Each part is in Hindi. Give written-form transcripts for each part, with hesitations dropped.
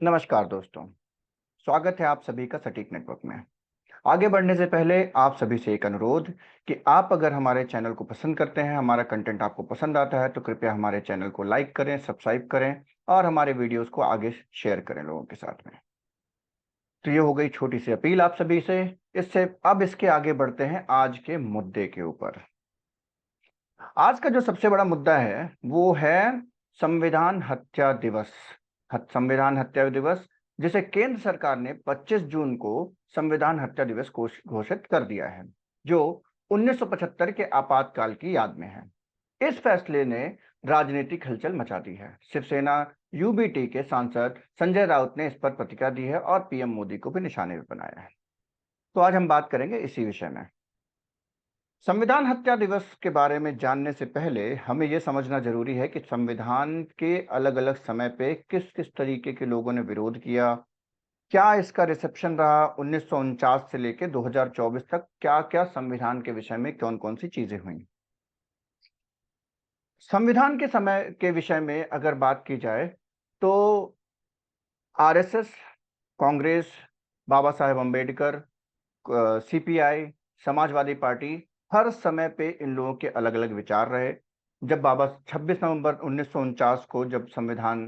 नमस्कार दोस्तों, स्वागत है आप सभी का सटीक नेटवर्क में। आगे बढ़ने से पहले आप सभी से एक अनुरोध कि आप अगर हमारे चैनल को पसंद करते हैं, हमारा कंटेंट आपको पसंद आता है, तो कृपया हमारे चैनल को लाइक करें, सब्सक्राइब करें और हमारे वीडियोस को आगे शेयर करें लोगों के साथ में। तो ये हो गई छोटी सी अपील आप सभी से। इसके आगे बढ़ते हैं आज के मुद्दे के ऊपर। आज का जो सबसे बड़ा मुद्दा है वो है संविधान हत्या दिवस। संविधान हत्या दिवस, जिसे केंद्र सरकार ने 25 जून को संविधान हत्या दिवस घोषित कर दिया है, जो 1975 के आपातकाल की याद में है। इस फैसले ने राजनीतिक हलचल मचा दी है। शिवसेना यूबीटी के सांसद संजय राउत ने इस पर प्रतिक्रिया दी है और पीएम मोदी को भी निशाने पर बनाया है। तो आज हम बात करेंगे इसी विषय में। संविधान हत्या दिवस के बारे में जानने से पहले हमें यह समझना जरूरी है कि संविधान के अलग अलग समय पे किस किस तरीके के लोगों ने विरोध किया, क्या इसका रिसेप्शन रहा 1949 से लेकर 2024 तक, क्या क्या संविधान के विषय में कौन कौन सी चीजें हुई। संविधान के समय के विषय में अगर बात की जाए तो RSS, Congress, Baba Saheb Ambedkar, CPI, Samajwadi party, हर समय पे इन लोगों के अलग अलग विचार रहे। जब 26 नवंबर 1949 को जब संविधान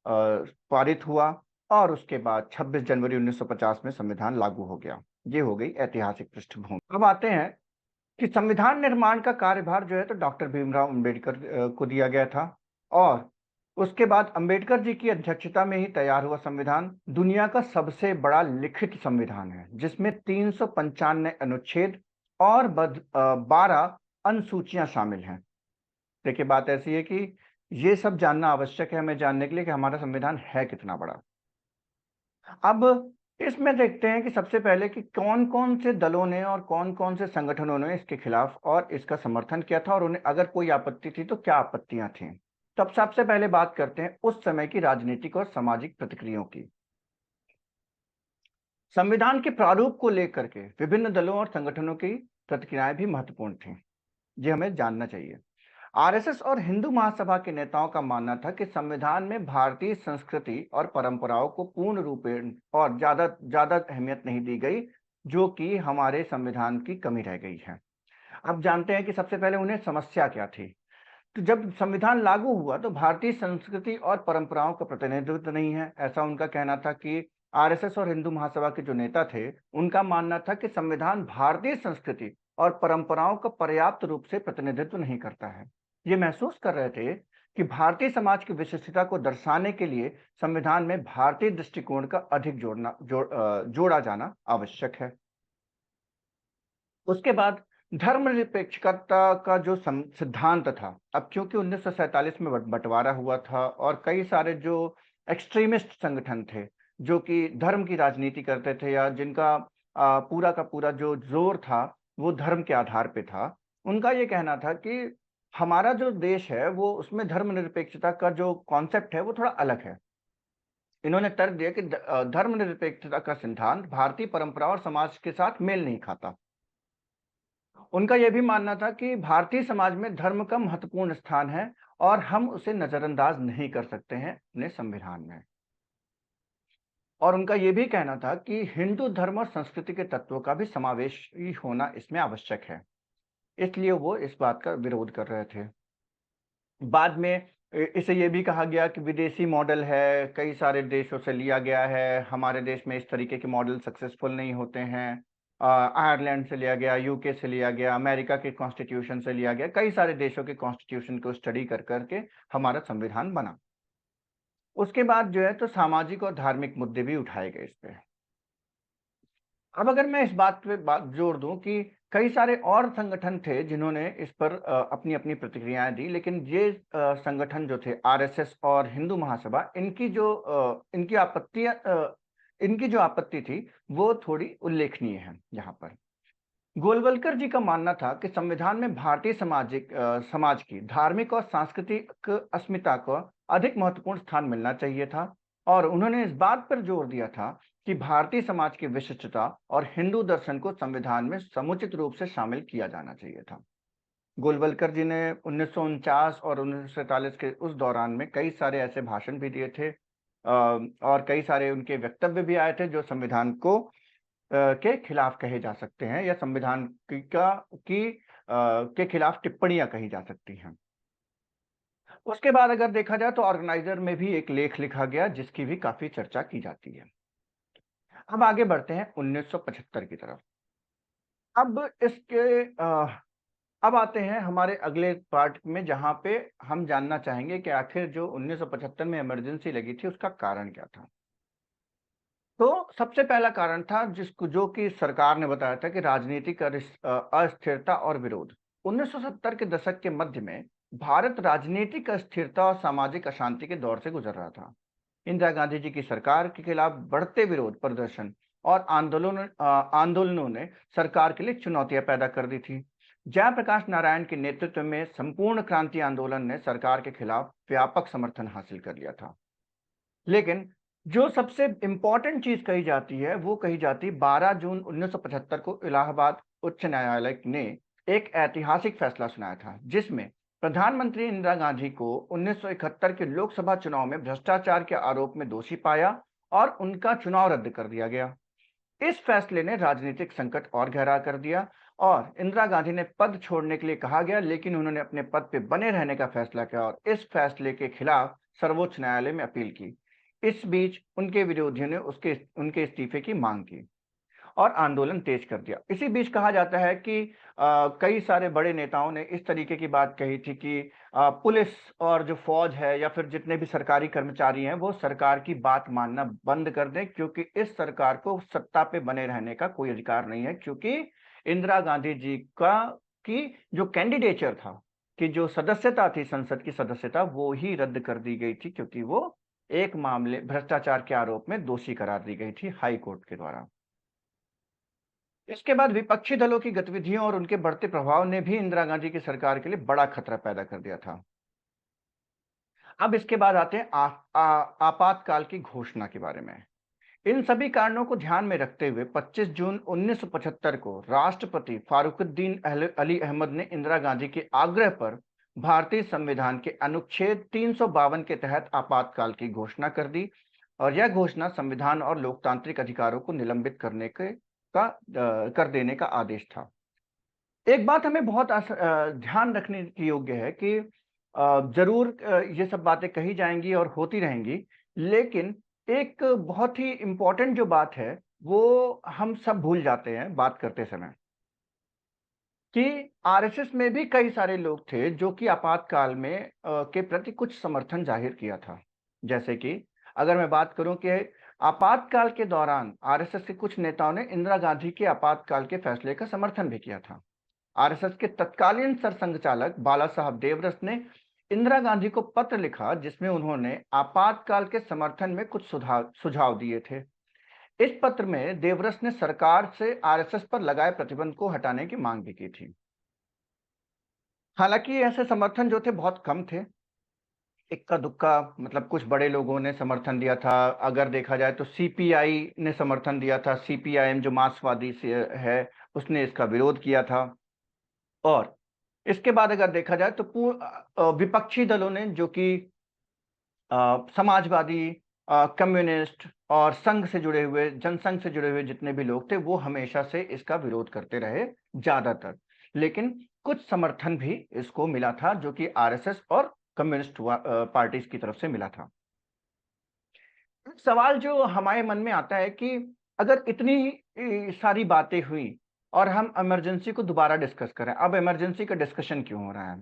पारित हुआ और उसके बाद 26 जनवरी 1950 में संविधान लागू हो गया। ये हो गई ऐतिहासिक पृष्ठभूमि। अब आते हैं कि संविधान निर्माण का कार्यभार जो है तो डॉक्टर भीमराव अंबेडकर को दिया गया था और उसके बाद अंबेडकर जी की अध्यक्षता में ही तैयार हुआ संविधान दुनिया का सबसे बड़ा लिखित संविधान है, जिसमें 395 अनुच्छेद और 12 अनुसूचियां शामिल हैं। देखिए, बात ऐसी है कि ये सब जानना आवश्यक है हमें जानने के लिए कि हमारा संविधान है कितना बड़ा। अब इसमें देखते हैं कि सबसे पहले कि कौन कौन से दलों ने और कौन कौन से संगठनों ने इसके खिलाफ और इसका समर्थन किया था और उन्हें अगर कोई आपत्ति थी तो क्या आपत्तियां थीं। तब सबसे पहले बात करते हैं उस समय की राजनीतिक और सामाजिक प्रतिक्रियाओं की। संविधान के प्रारूप को लेकर के विभिन्न दलों और संगठनों की प्रतिक्रियाएं भी महत्वपूर्ण थीं। ये हमें जानना चाहिए। आरएसएस और हिंदू महासभा के नेताओं का मानना था कि संविधान में भारतीय संस्कृति और परंपराओं को पूर्ण रूपेण और ज्यादा ज्यादा अहमियत नहीं दी गई, जो कि हमारे संविधान की कमी रह गई है। अब जानते हैं कि सबसे पहले उन्हें समस्या क्या थी। तो जब संविधान लागू हुआ तो भारतीय संस्कृति और परंपराओं का प्रतिनिधित्व नहीं है, ऐसा उनका कहना था कि आरएसएस और हिंदू महासभा के जो नेता थे उनका मानना था कि संविधान भारतीय संस्कृति और परंपराओं का पर्याप्त रूप से प्रतिनिधित्व नहीं करता है। ये महसूस कर रहे थे कि भारतीय समाज की विशिष्टता को दर्शाने के लिए संविधान में भारतीय दृष्टिकोण का अधिक जोड़ा जाना आवश्यक है। उसके बाद धर्मनिरपेक्षता का जो सिद्धांत था, अब क्योंकि 1947 में बंटवारा हुआ था और कई सारे जो एक्सट्रीमिस्ट संगठन थे जो कि धर्म की राजनीति करते थे या जिनका पूरा का पूरा जो जोर था वो धर्म के आधार पे था, उनका ये कहना था कि हमारा जो देश है वो उसमें धर्मनिरपेक्षता का जो कॉन्सेप्ट है वो थोड़ा अलग है। इन्होंने तर्क दिया कि धर्मनिरपेक्षता का सिद्धांत भारतीय परंपरा और समाज के साथ मेल नहीं खाता। उनका यह भी मानना था कि भारतीय समाज में धर्म का महत्वपूर्ण स्थान है और हम उसे नजरअंदाज नहीं कर सकते हैं अपने संविधान में। और उनका यह भी कहना था कि हिंदू धर्म और संस्कृति के तत्वों का भी समावेश ही होना इसमें आवश्यक है, इसलिए वो इस बात का विरोध कर रहे थे। बाद में इसे ये भी कहा गया कि विदेशी मॉडल है, कई सारे देशों से लिया गया है, हमारे देश में इस तरीके के मॉडल सक्सेसफुल नहीं होते हैं। आयरलैंड से लिया गया, यूके से लिया गया, अमेरिका के कॉन्स्टिट्यूशन से लिया गया, कई सारे देशों के कॉन्स्टिट्यूशन को स्टडी कर करके हमारा संविधान बना। उसके बाद जो है तो सामाजिक और धार्मिक मुद्दे भी उठाए गए इस पे। अब अगर मैं इस बात पे बात जोड़ दूं कि कई सारे और संगठन थे जिन्होंने इस पर अपनी अपनी प्रतिक्रियाएं दी, लेकिन ये संगठन जो थे आरएसएस और हिंदू महासभा, इनकी जो आपत्ति थी वो थोड़ी उल्लेखनीय है यहाँ पर। गोलवलकर जी का मानना था कि संविधान में भारतीय समाज की धार्मिक और सांस्कृतिक अस्मिता को अधिक महत्वपूर्ण स्थान मिलना चाहिए था और उन्होंने इस बात पर जोर दिया था कि भारतीय समाज की विशिष्टता और हिंदू दर्शन को संविधान में समुचित रूप से शामिल किया जाना चाहिए था। गोलवलकर जी ने 1949 और 1947 के उस दौरान में कई सारे ऐसे भाषण भी दिए थे और कई सारे उनके वक्तव्य भी आए थे जो संविधान को के खिलाफ कहे जा सकते हैं या संविधान के खिलाफ टिप्पणियां कही जा सकती हैं। उसके बाद अगर देखा जाए तो ऑर्गेनाइजर में भी एक लेख लिखा गया जिसकी भी काफी चर्चा की जाती है। अब आगे बढ़ते हैं 1975 की तरफ। अब इसके अब आते हैं हमारे अगले पार्ट में जहां पे हम जानना चाहेंगे कि आखिर जो 1975 में इमरजेंसी लगी थी उसका कारण क्या था। तो सबसे पहला कारण था जिसको जो कि सरकार ने बताया था कि राजनीतिक अस्थिरता और विरोध। 1970 के दशक के मध्य में भारत राजनीतिक अस्थिरता और सामाजिक अशांति के दौर से गुजर रहा था। इंदिरा गांधी जी की सरकार के खिलाफ बढ़ते विरोध प्रदर्शन और आंदोलनों ने सरकार के लिए चुनौतियां पैदा कर दी थी। जयप्रकाश नारायण के नेतृत्व में संपूर्ण क्रांति आंदोलन ने सरकार के खिलाफ व्यापक समर्थन हासिल कर लिया था। लेकिन जो सबसे इंपॉर्टेंट चीज कही जाती है वो कही जाती 12 जून 1975 को इलाहाबाद उच्च न्यायालय ने एक ऐतिहासिक फैसला सुनाया था जिसमें प्रधानमंत्री इंदिरा गांधी को 1971 के लोकसभा चुनाव में भ्रष्टाचार के आरोप में दोषी पाया और उनका चुनाव रद्द कर दिया गया। इस फैसले ने राजनीतिक संकट और गहरा कर दिया और इंदिरा गांधी ने पद छोड़ने के लिए कहा गया, लेकिन उन्होंने अपने पद पे बने रहने का फैसला किया और इस फैसले के खिलाफ सर्वोच्च न्यायालय में अपील की। इस बीच उनके विरोधियों ने उनके इस्तीफे की मांग की और आंदोलन तेज कर दिया। इसी बीच कहा जाता है कि कई सारे बड़े नेताओं ने इस तरीके की बात कही थी कि पुलिस और जो फौज है या फिर जितने भी सरकारी कर्मचारी हैं वो सरकार की बात मानना बंद कर दें, क्योंकि इस सरकार को सत्ता पे बने रहने का कोई अधिकार नहीं है, क्योंकि इंदिरा गांधी जी का की जो कैंडिडेचर था, कि जो सदस्यता थी, संसद की सदस्यता, वो ही रद्द कर दी गई थी क्योंकि वो एक मामले भ्रष्टाचार के आरोप में दोषी करार दी गई थी हाई कोर्ट के द्वारा। इसके बाद विपक्षी दलों की गतिविधियों और उनके बढ़ते प्रभाव ने भी इंदिरा गांधी की सरकार के लिए बड़ा खतरा पैदा कर दिया था। अब इसके बाद आते हैं आपातकाल की घोषणा के बारे में। इन सभी कारणों को ध्यान में रखते हुए 25 जून 1975 को राष्ट्रपति फारुकुद्दीन अली अहमद ने इंदिरा गांधी के आग्रह पर भारतीय संविधान के अनुच्छेद 352 के तहत आपातकाल की घोषणा कर दी और यह घोषणा संविधान और लोकतांत्रिक अधिकारों को निलंबित कर देने का आदेश था। एक बात हमें बहुत ध्यान रखने की योग्य है कि जरूर ये सब बातें कही जाएंगी और होती रहेंगी, लेकिन एक बहुत ही इंपॉर्टेंट जो बात है वो हम सब भूल जाते हैं बात करते समय, कि आरएसएस में भी कई सारे लोग थे जो कि आपातकाल में के प्रति कुछ समर्थन जाहिर किया था। जैसे कि अगर मैं बात करूं कि आपातकाल के दौरान आरएसएस के कुछ नेताओं ने इंदिरा गांधी के आपातकाल के फैसले का समर्थन भी किया था। आरएसएस के तत्कालीन सरसंघचालक बाला साहब देवरस ने इंदिरा गांधी को पत्र लिखा जिसमें उन्होंने आपातकाल के समर्थन में कुछ सुझाव दिए थे। इस पत्र में देवरस ने सरकार से आरएसएस पर लगाए प्रतिबंध को हटाने की मांग भी की थी। हालांकि ऐसे समर्थन जो थे बहुत कम थे, इक्का दुक्का, मतलब कुछ बड़े लोगों ने समर्थन दिया था। अगर देखा जाए तो सीपीआई ने समर्थन दिया था, सीपीआईएम जो मार्क्सवादी से है उसने इसका विरोध किया था। और इसके बाद अगर देखा जाए तो विपक्षी दलों ने जो कि समाजवादी, कम्युनिस्ट और संघ से जुड़े हुए, जनसंघ से जुड़े हुए जितने भी लोग थे वो हमेशा से इसका विरोध करते रहे ज्यादातर, लेकिन कुछ समर्थन भी इसको मिला था जो कि आरएसएस और कम्युनिस्ट पार्टीज की तरफ से मिला था। सवाल जो हमारे मन में आता है कि अगर इतनी सारी बातें हुई और हम इमरजेंसी को दोबारा डिस्कस करें, अब इमरजेंसी का डिस्कशन क्यों हो रहा है?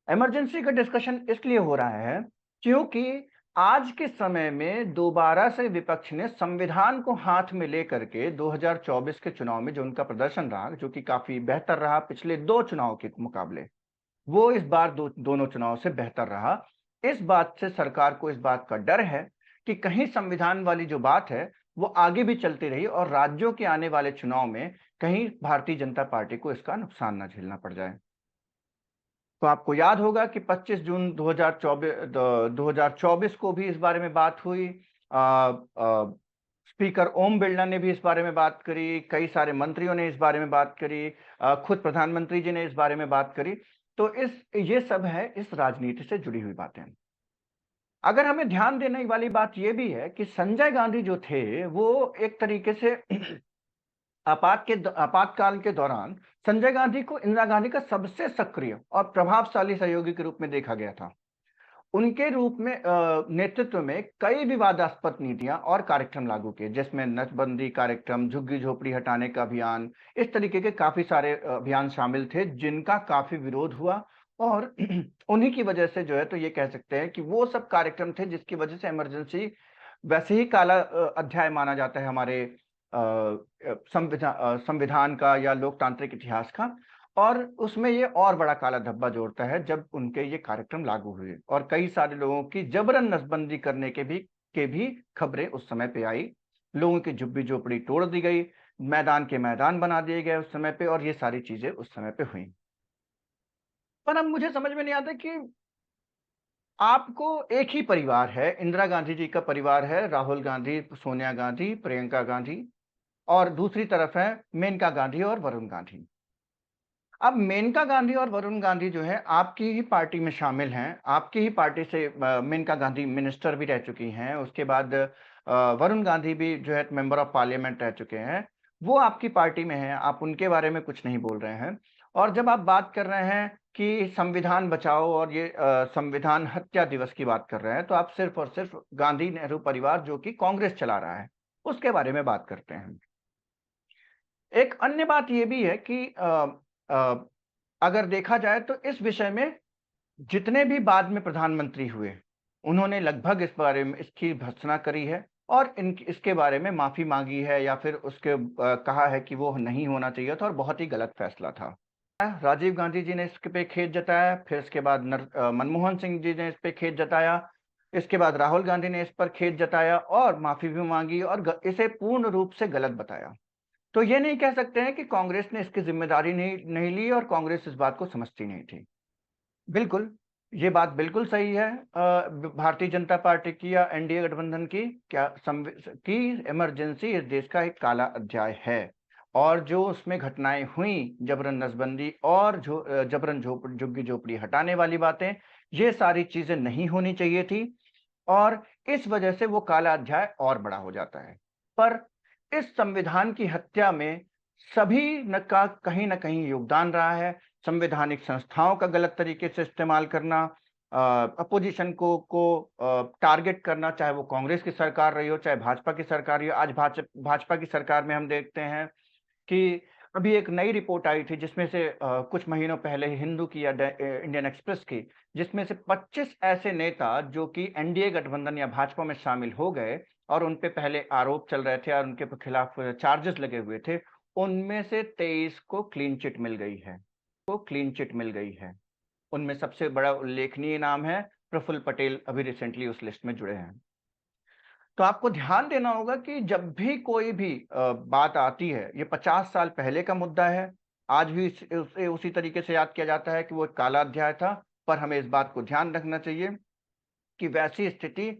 इमरजेंसी का डिस्कशन इसलिए हो रहा है क्योंकि आज के समय में दोबारा से विपक्ष ने संविधान को हाथ में लेकर के 2024 के चुनाव में जो उनका प्रदर्शन रहा, जो कि काफी बेहतर रहा पिछले 2 चुनाव के मुकाबले, वो इस बार दोनों चुनाव से बेहतर रहा। इस बात से सरकार को इस बात का डर है कि कहीं संविधान वाली जो बात है वो आगे भी चलती रही और राज्यों के आने वाले चुनाव में कहीं भारतीय जनता पार्टी को इसका नुकसान न झेलना पड़ जाए। तो आपको याद होगा कि 25 जून 2024 को भी इस बारे में बात हुई। स्पीकर ओम बिरला ने भी इस बारे में बात करी, कई सारे मंत्रियों ने इस बारे में बात करी, खुद प्रधानमंत्री जी ने इस बारे में बात करी। तो ये सब है इस राजनीति से जुड़ी हुई बातें। अगर हमें ध्यान देने वाली बात ये भी है कि संजय गांधी जो थे, वो एक तरीके से आपातकाल के दौरान संजय गांधी को इंदिरा गांधी का सबसे सक्रिय और प्रभावशाली सहयोगी के रूप में देखा गया था। उनके रूप में नेतृत्व में कई विवादास्पद नीतियां और कार्यक्रम लागू किए, जिसमें नसबंदी कार्यक्रम, झुग्गी-झोपड़ी हटाने का अभियान, इस तरीके के काफ़ी सारे अभियान शामिल थे, जिनका काफ़ी विरोध हुआ और उन्हीं की वजह से जो है तो ये कह सकते हैं कि वो सब कार्यक्रम थे जिसकी वजह से इमरजेंसी वैसे ही काला अध्याय माना जाता है हमारे संविधान का या लोकतांत्रिक इतिहास का। और उसमें ये और बड़ा काला धब्बा जोड़ता है जब उनके ये कार्यक्रम लागू हुए और कई सारे लोगों की जबरन नसबंदी करने के भी खबरें उस समय पे आई। लोगों की झुग्गी-झोपड़ी तोड़ दी गई, मैदान के मैदान बना दिए गए उस समय पे और ये सारी चीज़ें उस समय पे हुईं। पर अब मुझे समझ में नहीं आता कि आपको एक ही परिवार है, इंदिरा गांधी जी का परिवार है, राहुल गांधी, सोनिया गांधी, प्रियंका गांधी और दूसरी तरफ है मेनका गांधी और वरुण गांधी। अब मेनका गांधी और वरुण गांधी जो है आपकी ही पार्टी में शामिल हैं, आपकी ही पार्टी से मेनका गांधी मिनिस्टर भी रह चुकी हैं, उसके बाद वरुण गांधी भी जो है मेंबर ऑफ पार्लियामेंट रह चुके हैं, वो आपकी पार्टी में हैं, आप उनके बारे में कुछ नहीं बोल रहे हैं। और जब आप बात कर रहे हैं कि संविधान बचाओ और ये संविधान हत्या दिवस की बात कर रहे हैं, तो आप सिर्फ और सिर्फ गांधी नेहरू परिवार जो कि कांग्रेस चला रहा है, उसके बारे में बात करते हैं। एक अन्य बात ये भी है कि अ, अगर देखा जाए तो इस विषय में जितने भी बाद में प्रधानमंत्री हुए, उन्होंने लगभग इस बारे में इसकी भर्त्सना करी है और इसके बारे में माफ़ी माँगी है या फिर कहा है कि वो नहीं होना चाहिए था और बहुत ही गलत फैसला था। राजीव गांधी जी ने इसके पे खेद जताया, फिर इसके बाद मनमोहन सिंह जी ने इस पे खेद जताया, इसके बाद राहुल गांधी ने इस पर खेद जताया और माफ़ी भी माँगी और इसे पूर्ण रूप से गलत बताया। तो ये नहीं कह सकते हैं कि कांग्रेस ने इसकी ज़िम्मेदारी नहीं नहीं ली और कांग्रेस इस बात को समझती नहीं थी। बिल्कुल, ये बात बिल्कुल सही है भारतीय जनता पार्टी की या एनडीए गठबंधन की क्या कि इमरजेंसी इस देश का एक काला अध्याय है और जो उसमें घटनाएँ हुई, जबरन नसबंदी और जबरन झुग्गी-झोपड़ी हटाने वाली बातें, ये सारी चीज़ें नहीं होनी चाहिए थी और इस वजह से वो काला अध्याय और बड़ा हो जाता है। पर इस संविधान की हत्या में सभी न का कहीं न कहीं योगदान रहा है। संवैधानिक संस्थाओं का गलत तरीके से इस्तेमाल करना, अपोज़िशन को टारगेट करना, चाहे वो कांग्रेस की सरकार रही हो, चाहे भाजपा की सरकार रही हो। आज भाजपा की सरकार में हम देखते हैं कि अभी एक नई रिपोर्ट आई थी जिसमें से कुछ महीनों पहले हिंदू की या इंडियन एक्सप्रेस की, जिसमें से 25 ऐसे नेता जो कि एनडीए गठबंधन या भाजपा में शामिल हो गए और उन पे पहले आरोप चल रहे थे और उनके खिलाफ चार्जेस लगे हुए थे, उनमें से 23 को क्लीन चिट मिल गई है। क्लीन चिट मिल गई है। उनमें सबसे बड़ा उल्लेखनीय नाम है प्रफुल्ल पटेल, अभी रिसेंटली उस लिस्ट में जुड़े हैं। तो आपको ध्यान देना होगा कि जब भी कोई भी बात आती है, ये 50 साल पहले का मुद्दा है, आज भी उसे उसी तरीके से याद किया जाता है कि वो एक काला अध्याय था, पर हमें इस बात को ध्यान रखना चाहिए कि वैसी स्थिति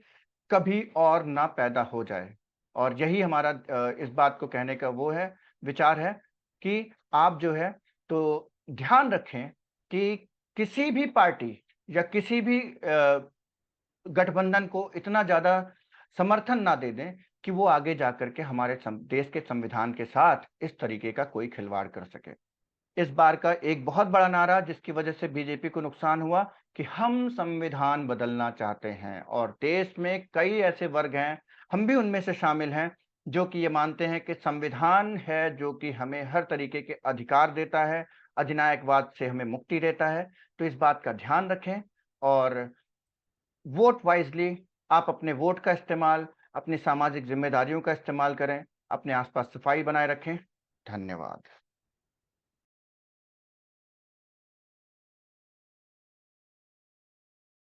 कभी और ना पैदा हो जाए। और यही हमारा इस बात को कहने का वो है, विचार है कि आप जो है तो ध्यान रखें कि किसी भी पार्टी या किसी भी गठबंधन को इतना ज़्यादा समर्थन ना दे दें कि वो आगे जाकर के हमारे देश के संविधान के साथ इस तरीके का कोई खिलवाड़ कर सके। इस बार का एक बहुत बड़ा नारा जिसकी वजह से बीजेपी को नुकसान हुआ कि हम संविधान बदलना चाहते हैं और देश में कई ऐसे वर्ग हैं, हम भी उनमें से शामिल हैं, जो कि ये मानते हैं कि संविधान है जो कि हमें हर तरीके के अधिकार देता है, अधिनायकवाद से हमें मुक्ति देता है। तो इस बात का ध्यान रखें और वोट वाइज़ली आप अपने वोट का इस्तेमाल, अपनी सामाजिक ज़िम्मेदारियों का इस्तेमाल करें, अपने आस-पास सफाई बनाए रखें। धन्यवाद।